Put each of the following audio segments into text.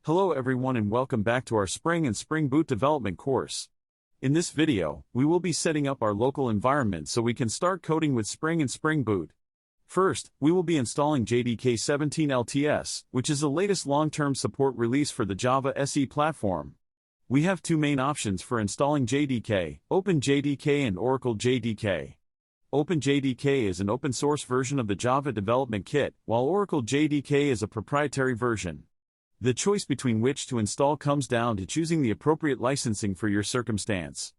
Hello everyone and welcome back to our Spring and Spring Boot development course. In this video, we will be setting up our local environment so we can start coding with Spring and Spring Boot. First, we will be installing JDK 17 LTS, which is the latest long-term support release for the Java SE platform. We have two main options for installing JDK, OpenJDK and Oracle JDK. OpenJDK is an open-source version of the Java Development Kit, while Oracle JDK is a proprietary version. The choice between which to install comes down to choosing the appropriate licensing for your circumstance.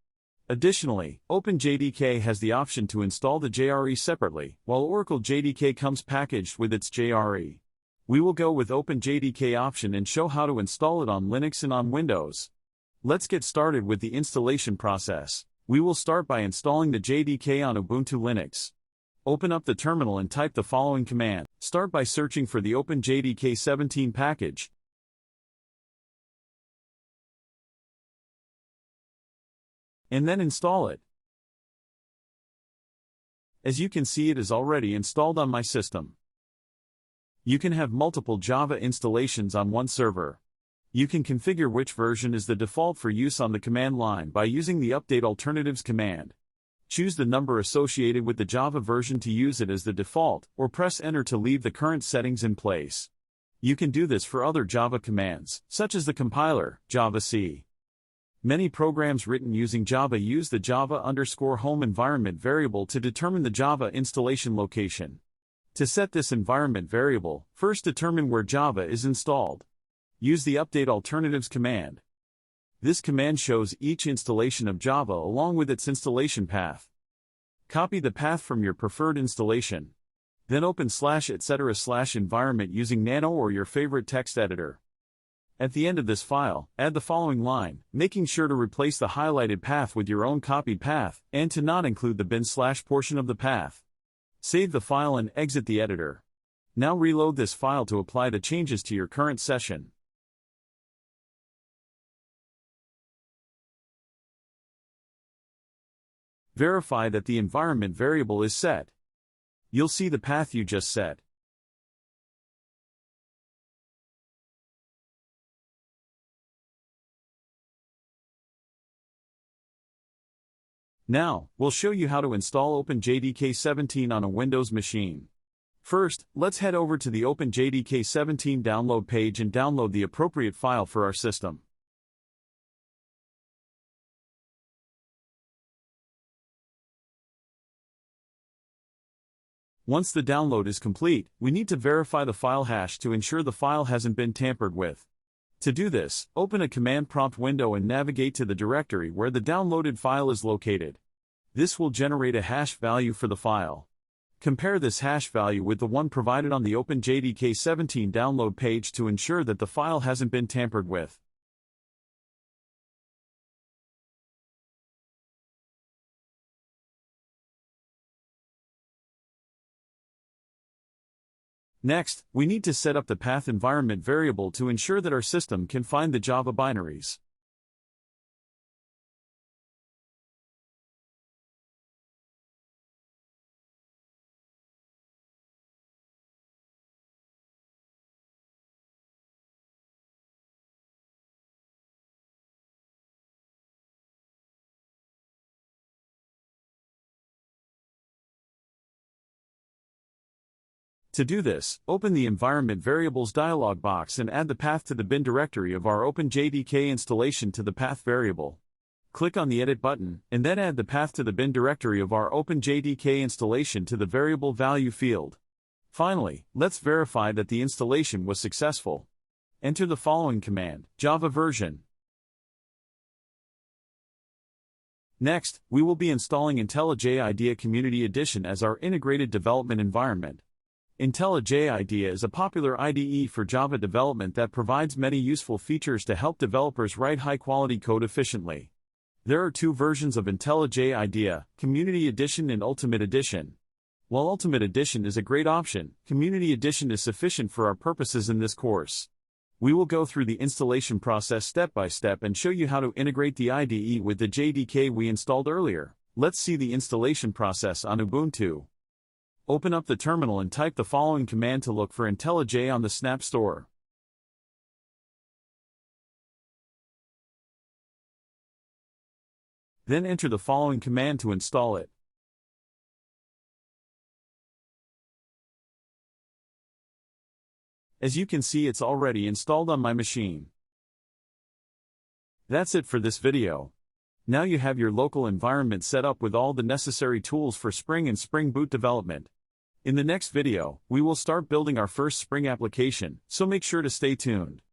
Additionally, OpenJDK has the option to install the JRE separately, while Oracle JDK comes packaged with its JRE. We will go with OpenJDK option and show how to install it on Linux and on Windows. Let's get started with the installation process. We will start by installing the JDK on Ubuntu Linux. Open up the terminal and type the following command. Start by searching for the OpenJDK 17 package. And then install it. As you can see, it is already installed on my system. You can have multiple Java installations on one server. You can configure which version is the default for use on the command line by using the Update Alternatives command. Choose the number associated with the Java version to use it as the default, or press Enter to leave the current settings in place. You can do this for other Java commands, such as the compiler, javac. Many programs written using Java use the Java_home environment variable to determine the Java installation location. To set this environment variable, first determine where Java is installed. Use the Update Alternatives command. This command shows each installation of Java along with its installation path. Copy the path from your preferred installation. Then open /etc/environment using Nano or your favorite text editor. At the end of this file, add the following line, making sure to replace the highlighted path with your own copied path, and to not include the bin/ portion of the path. Save the file and exit the editor. Now reload this file to apply the changes to your current session. Verify that the environment variable is set. You'll see the path you just set. Now, we'll show you how to install OpenJDK 17 on a Windows machine. First, let's head over to the OpenJDK 17 download page and download the appropriate file for our system. Once the download is complete, we need to verify the file hash to ensure the file hasn't been tampered with. To do this, open a command prompt window and navigate to the directory where the downloaded file is located. This will generate a hash value for the file. Compare this hash value with the one provided on the OpenJDK 17 download page to ensure that the file hasn't been tampered with. Next, we need to set up the path environment variable to ensure that our system can find the Java binaries. To do this, open the Environment Variables dialog box and add the path to the bin directory of our OpenJDK installation to the path variable. Click on the Edit button, and then add the path to the bin directory of our OpenJDK installation to the variable value field. Finally, let's verify that the installation was successful. Enter the following command, Java version. Next, we will be installing IntelliJ IDEA Community Edition as our integrated development environment. IntelliJ IDEA is a popular IDE for Java development that provides many useful features to help developers write high-quality code efficiently. There are two versions of IntelliJ IDEA, Community Edition and Ultimate Edition. While Ultimate Edition is a great option, Community Edition is sufficient for our purposes in this course. We will go through the installation process step by step and show you how to integrate the IDE with the JDK we installed earlier. Let's see the installation process on Ubuntu. Open up the terminal and type the following command to look for IntelliJ on the Snap Store. Then enter the following command to install it. As you can see, it's already installed on my machine. That's it for this video. Now you have your local environment set up with all the necessary tools for Spring and Spring Boot development. In the next video, we will start building our first Spring application, so make sure to stay tuned.